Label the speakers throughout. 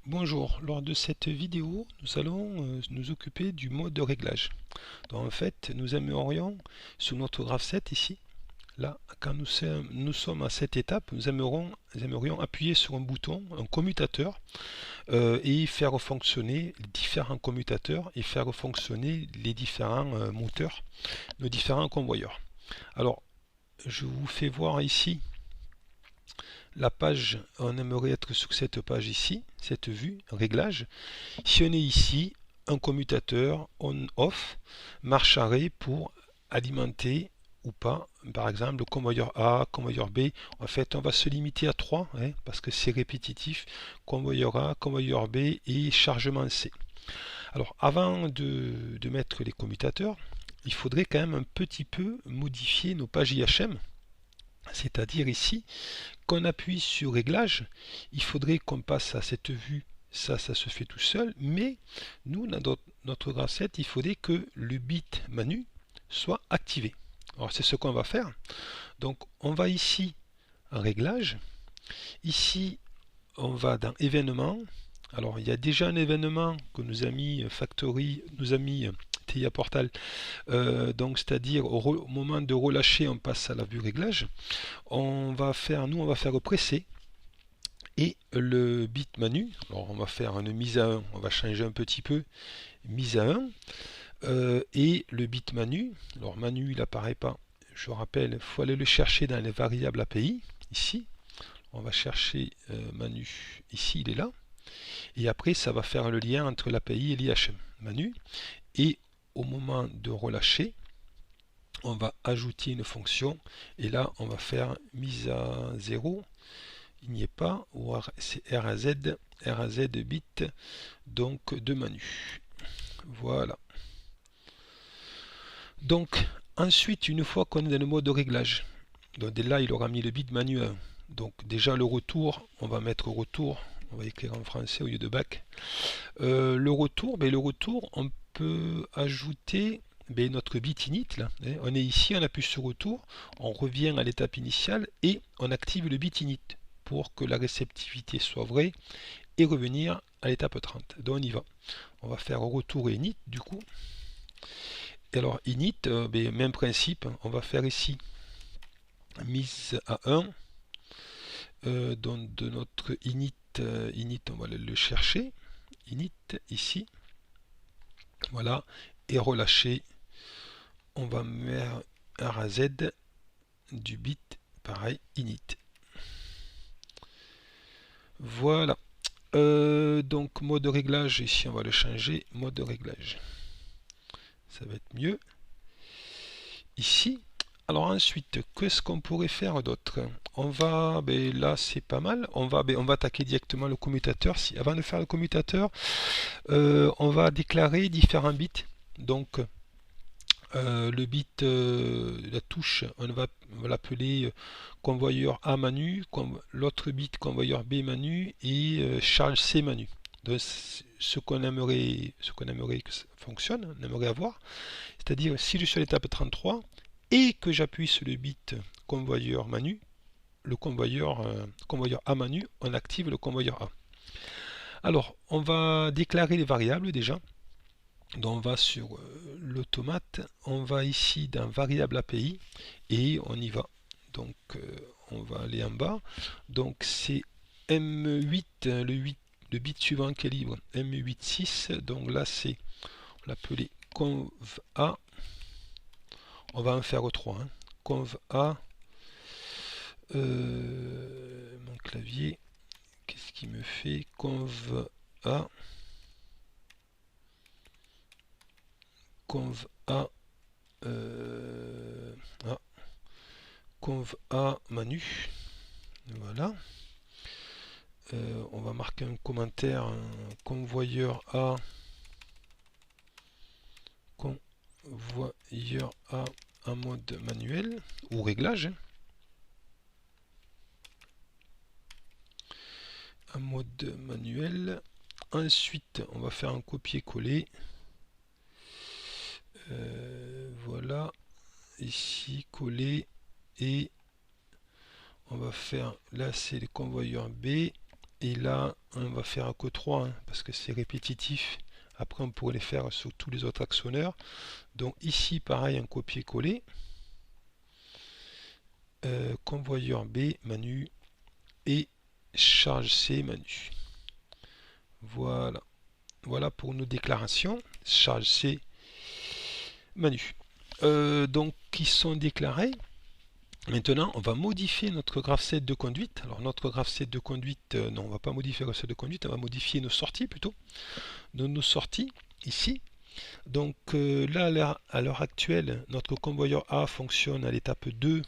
Speaker 1: Bonjour, lors de cette vidéo, nous allons nous occuper du mode de réglage. Donc en fait, nous aimerions, sur notre graphe 7 ici, là, quand nous sommes à cette étape, nous aimerions appuyer sur un bouton, un commutateur, et faire fonctionner les différents commutateurs et faire fonctionner les différents moteurs, nos différents convoyeurs. Alors, je vous fais voir ici la page, on aimerait être sur cette page ici, cette vue, réglage. Si on est ici, un commutateur on-off marche arrêt pour alimenter ou pas, par exemple, le convoyeur A, convoyeur B. En fait, on va se limiter à 3 parce que c'est répétitif. Convoyeur A, convoyeur B et chargement C. Alors, avant de mettre les commutateurs, il faudrait quand même un petit peu modifier nos pages IHM. C'est-à-dire ici, qu'on appuie sur réglage, il faudrait qu'on passe à cette vue. Ça se fait tout seul, mais nous, dans notre graphe 7, il faudrait que le bit manu soit activé. Alors c'est ce qu'on va faire. Donc on va ici en réglage. Ici, on va dans événements. Alors il y a déjà un événement que nous a mis Factory, nous a mis TIA Portal. Donc c'est-à-dire au moment de relâcher, on passe à la vue réglage. On va faire presser et le bit manu. Alors on va faire une mise à 1, on va changer un petit peu, mise à 1, et le bit manu. Alors manu il apparaît pas, je rappelle, il faut aller le chercher dans les variables API, ici. On va chercher manu, ici il est là, et après ça va faire le lien entre l'API et l'IHM. Manu, et au moment de relâcher, on va ajouter une fonction, et là on va faire mise à 0, il n'y est pas, ou c'est RAZ bit, donc de manu. Voilà. Donc, ensuite, une fois qu'on est dans le mode de réglage, donc là, il aura mis le bit manu 1. Donc, déjà, le retour, on va mettre retour, on va écrire en français au lieu de back. Le retour, on peut ajouter notre bit init. Là, on est ici, on appuie sur retour, on revient à l'étape initiale et on active le bit init pour que la réceptivité soit vraie et revenir à l'étape 30. Donc on y va. On va faire retour et init du coup. Et alors init, même principe, on va faire ici mise à 1. Donc de notre init, on va le chercher. Init ici. Voilà. Et relâcher. On va mettre RAZ du bit, pareil, init. Voilà. Donc mode de réglage, ici on va le changer, mode de réglage. Ça va être mieux. Ici. Alors ensuite, qu'est-ce qu'on pourrait faire d'autre? On va, là c'est pas mal, on va attaquer directement le commutateur. Si, avant de faire le commutateur, on va déclarer différents bits. Donc le bit, la touche, on va l'appeler convoyeur A manu, l'autre bit convoyeur B manu et charge C manu. Donc, ce qu'on aimerait que ça fonctionne, on aimerait avoir, c'est-à-dire si je suis à l'étape 33 et que j'appuie sur le bit convoyeur manu, le convoyeur A manu, on active le convoyeur A. Alors, on va déclarer les variables déjà. Donc on va sur l'automate, on va ici dans variable API et on y va. Donc on va aller en bas. Donc c'est M8, le bit suivant qui est libre, M86. Donc là c'est, on l'appelait conv A. On va en faire 3. Conv A. Mon clavier, qu'est-ce qu'il me fait? Conv A. Conv A. Conv A manu. Voilà. On va marquer un commentaire, un convoyeur A. Convoyeur A en mode manuel ou réglage. En mode manuel. Ensuite, on va faire un copier-coller. Voilà. Ici, coller. Et on va faire, là c'est le convoyeur B. Et là, on va faire que 3 hein, parce que c'est répétitif. Après, on pourrait les faire sur tous les autres actionneurs. Donc ici, pareil, un copier-coller. Convoyeur B, Manu. Et charge C, Manu. Voilà. Voilà pour nos déclarations. Charge C, Manu. Donc, qui sont déclarés. Maintenant, on va modifier notre graph-set de conduite. Alors, notre graph-set de conduite, non, on ne va pas modifier le graph-set de conduite, on va modifier nos sorties plutôt. Nos sorties, ici. Donc là, à l'heure actuelle, notre convoyeur A fonctionne à l'étape 2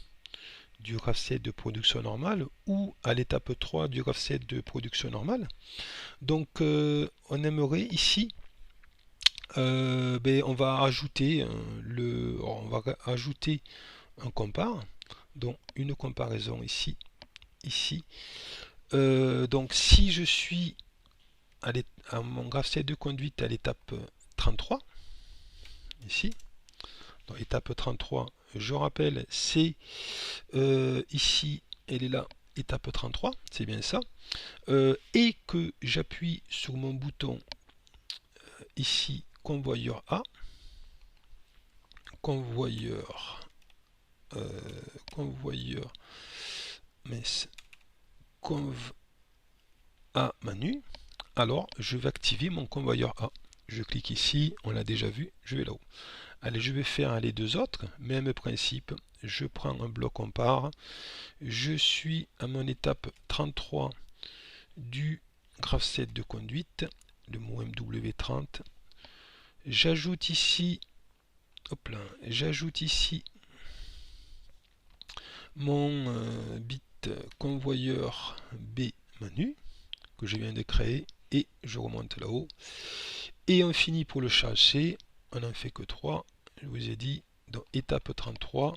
Speaker 1: du graph-set de production normale ou à l'étape 3 du graph-set de production normale. Donc, on aimerait ici, on va ajouter un compare. Donc une comparaison ici. Donc si je suis à mon graph-set de conduite à l'étape 33, ici, dans l'étape 33, je rappelle, c'est ici, elle est là, étape 33, c'est bien ça, et que j'appuie sur mon bouton ici, convoyeur A, convoyeur conv A Manu, alors je vais activer mon convoyeur A. Je clique ici, on l'a déjà vu, je vais là-haut. Allez, je vais faire les deux autres, même principe, je prends un bloc compare, je suis à mon étape 33 du graph-set de conduite, le mot MW30, j'ajoute ici, hop là, j'ajoute ici mon bit convoyeur B Manu, que je viens de créer, et je remonte là-haut, et on finit pour le charge C, on n'en fait que 3, je vous ai dit, dans étape 33,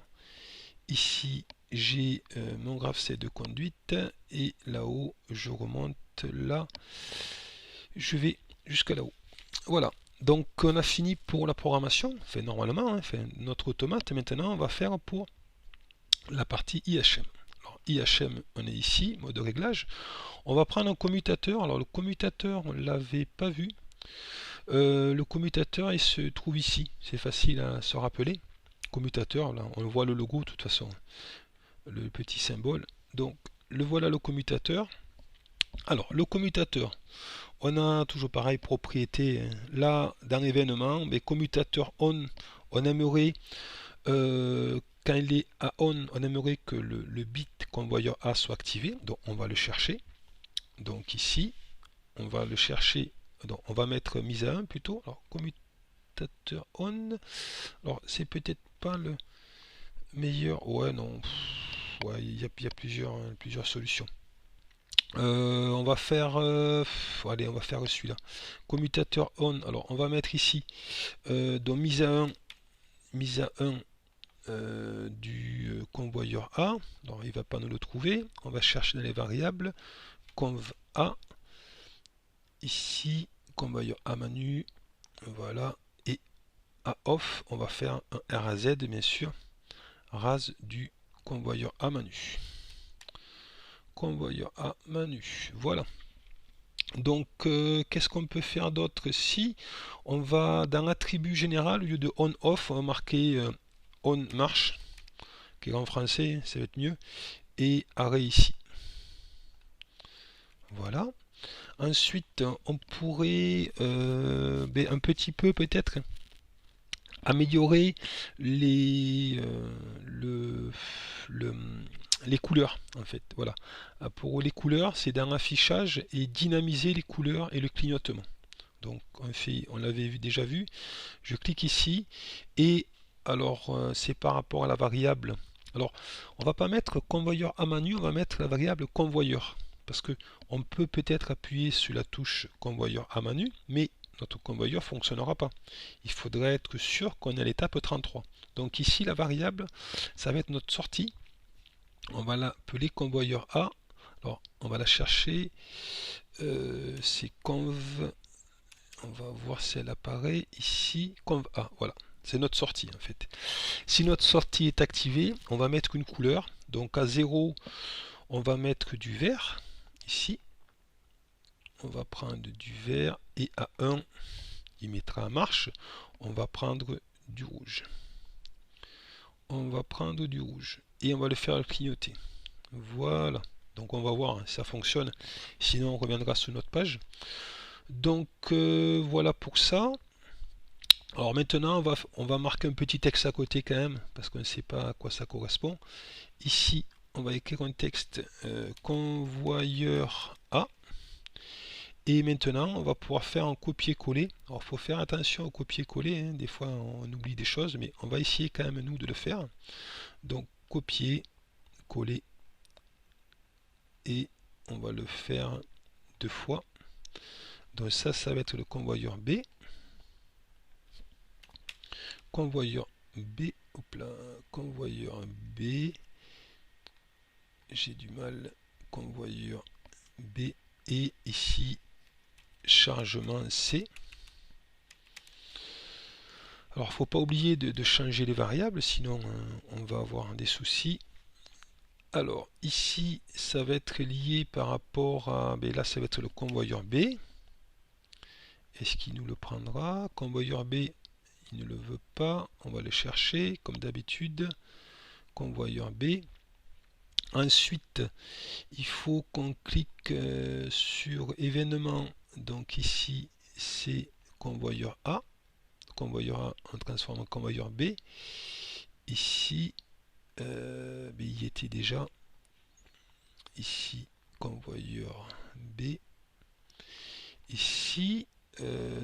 Speaker 1: ici j'ai mon graph-set de conduite, et là-haut, je remonte là, je vais jusqu'à là-haut. Voilà, donc on a fini pour la programmation, enfin normalement, hein, enfin, notre automate, maintenant on va faire pour la partie IHM. Alors, IHM, on est ici, mode de réglage. On va prendre un commutateur. Alors le commutateur, on ne l'avait pas vu. Le commutateur, il se trouve ici. C'est facile à se rappeler. Commutateur, là, on voit le logo de toute façon. Le petit symbole. Donc, le voilà le commutateur. Alors, le commutateur, on a toujours pareil, propriété. Là, dans l'événement, mais commutateur on aimerait quand il est à on aimerait que le bit convoyeur A soit activé, donc on va le chercher. Donc ici, on va le chercher, donc on va mettre mise à 1 plutôt. Alors commutateur on, alors c'est peut-être pas le meilleur, ouais non, ouais, il y a plusieurs solutions. On va faire, allez, on va faire celui-là. Commutateur on, alors on va mettre ici, donc mise à 1 du convoyeur A, donc il ne va pas nous le trouver, on va chercher dans les variables, conv A, ici, convoyeur A Manu, voilà, et A off, on va faire un RAZ, bien sûr, RAS du convoyeur A Manu. Convoyeur A Manu, voilà. Donc, qu'est-ce qu'on peut faire d'autre? Si on va dans l'attribut général, au lieu de on-off, on va marquer on marche, qui est en français, ça va être mieux, et arrêt ici. Voilà. Ensuite, on pourrait un petit peu peut-être améliorer les couleurs en fait. Voilà. Pour les couleurs, c'est dans l'affichage et dynamiser les couleurs et le clignotement. Donc on l'avait déjà vu. Je clique ici et alors c'est par rapport à la variable. Alors on va pas mettre convoyeur A Manu, on va mettre la variable convoyeur. Parce que on peut peut-être appuyer sur la touche convoyeur A Manu, mais notre convoyeur ne fonctionnera pas. Il faudrait être sûr qu'on est à l'étape 33. Donc ici, la variable, ça va être notre sortie. On va l'appeler convoyeur A. Alors, on va la chercher. C'est conv. On va voir si elle apparaît ici. Conv A, voilà. C'est notre sortie en fait. Si notre sortie est activée, on va mettre une couleur. Donc à 0, on va mettre du vert ici. on va prendre du vert, et à 1, il mettra en marche, on va prendre du rouge. On va prendre du rouge, et on va le faire clignoter. Voilà, donc on va voir si ça fonctionne, sinon on reviendra sur notre page. Donc voilà pour ça. Alors maintenant on va marquer un petit texte à côté quand même, parce qu'on ne sait pas à quoi ça correspond. Ici on va écrire un texte convoyeur A. Et maintenant, on va pouvoir faire un copier-coller. Alors, il faut faire attention au copier-coller. Hein. Des fois, on oublie des choses, mais on va essayer quand même, nous, de le faire. Donc, copier, coller. Et on va le faire 2 fois. Donc, ça va être le convoyeur B. Convoyeur B. Hop là. Convoyeur B. J'ai du mal. Convoyeur B. Et ici, chargement C. Alors, il ne faut pas oublier de changer les variables, sinon on va avoir des soucis. Alors, ici, ça va être lié par rapport à... Ben là, ça va être le convoyeur B. Est-ce qu'il nous le prendra? Convoyeur B, il ne le veut pas. On va le chercher, comme d'habitude. Convoyeur B. Ensuite, il faut qu'on clique sur événement. Donc ici, c'est convoyeur A. Convoyeur A, on transforme en convoyeur B. Ici, il y était déjà. Ici, convoyeur B. Ici,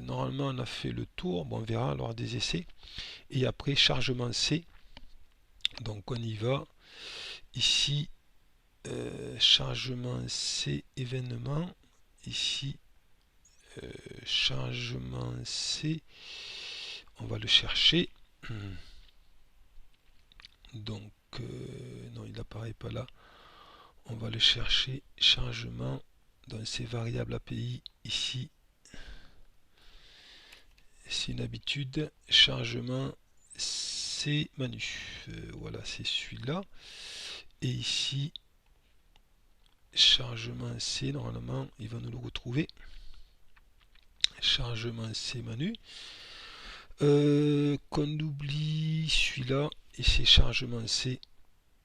Speaker 1: normalement, on a fait le tour. Bon, on verra lors des essais. Et après, chargement C. Donc, on y va. Ici, chargement C, événement. Ici, chargement C. On va le chercher. Donc, non, il n'apparaît pas là. On va le chercher. Chargement dans ces variables API ici. C'est une habitude. Chargement C manu. Voilà, c'est celui-là. Et ici, chargement C, normalement, il va nous le retrouver. Chargement C manu. Qu'on oublie celui-là, et c'est chargement C.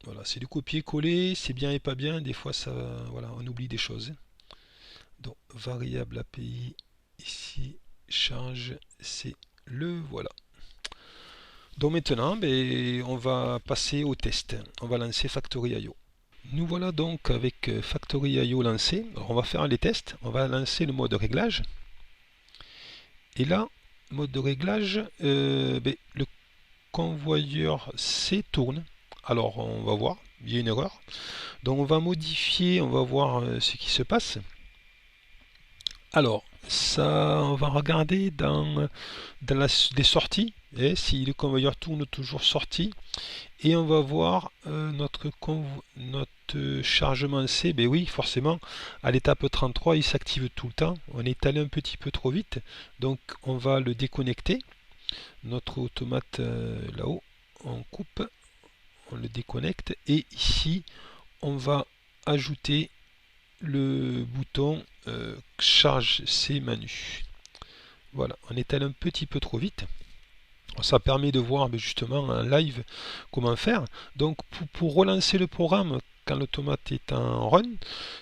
Speaker 1: Voilà, c'est du copier-coller, c'est bien et pas bien, des fois ça, voilà, on oublie des choses. Donc, variable API, ici, charge C, le voilà. Donc maintenant, ben, on va passer au test. On va lancer Factory.io. Nous voilà donc avec Factory.io lancé. Alors on va faire les tests. On va lancer le mode réglage. Et là, mode de réglage, le convoyeur C tourne. Alors on va voir, il y a une erreur. Donc on va modifier, on va voir ce qui se passe. Alors, ça, on va regarder dans les sorties, et si le convoyeur tourne toujours sorti, et on va voir notre chargement C. Ben oui, forcément, à l'étape 33, il s'active tout le temps. On est allé un petit peu trop vite, donc on va le déconnecter. Notre automate là-haut, on coupe, on le déconnecte, et ici, on va ajouter le bouton charge C manu. Voilà, on est allé un petit peu trop vite. Ça permet de voir justement en live comment faire. Donc pour relancer le programme quand l'automate est en run,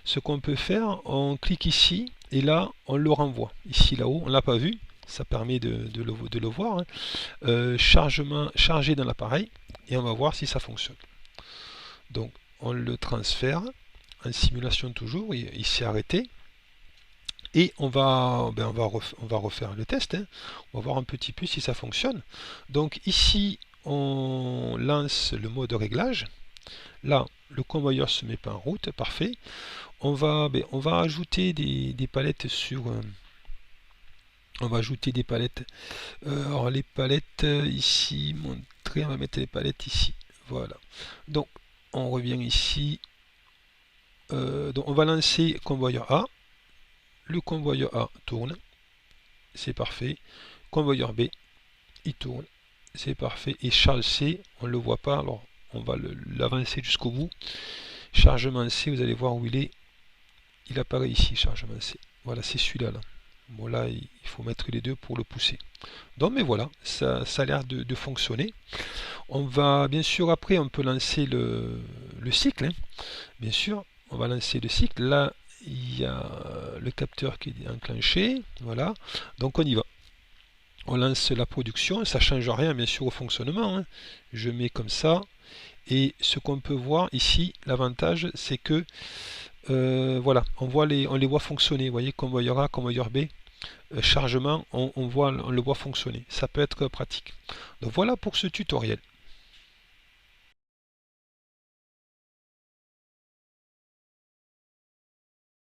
Speaker 1: ce qu'on peut faire, on clique ici et là on le renvoie. Ici là-haut, on ne l'a pas vu, ça permet de le voir. Hein. Chargé dans l'appareil et on va voir si ça fonctionne. Donc on le transfère en simulation toujours, il s'est arrêté. Et on va refaire le test. Hein. On va voir un petit peu si ça fonctionne. Donc ici, on lance le mode réglage. Là, le convoyeur se met pas en route. Parfait. On va ajouter des palettes sur... on va ajouter des palettes. Alors les palettes ici, montrer, on va mettre les palettes ici. Voilà. Donc, on revient ici. Donc on va lancer convoyeur A. Le convoyeur A tourne, c'est parfait. Convoyeur B, il tourne, c'est parfait. Et charge C, on ne le voit pas, alors on va l'avancer jusqu'au bout. Chargement C, vous allez voir où il est. Il apparaît ici, chargement C. Voilà, c'est celui-là. Là. Bon, là, il faut mettre les deux pour le pousser. Donc, mais voilà, ça a l'air de fonctionner. On va, bien sûr, après, on peut lancer le cycle. Hein. Bien sûr, on va lancer le cycle. Là, il y a le capteur qui est enclenché. Voilà, donc on y va. On lance la production, ça ne change rien, bien sûr, au fonctionnement. Hein. Je mets comme ça. Et ce qu'on peut voir ici, l'avantage, c'est que voilà, on les voit fonctionner. Vous voyez, convoyeur A, convoyeur B, chargement, on le voit fonctionner. Ça peut être pratique. Donc voilà pour ce tutoriel.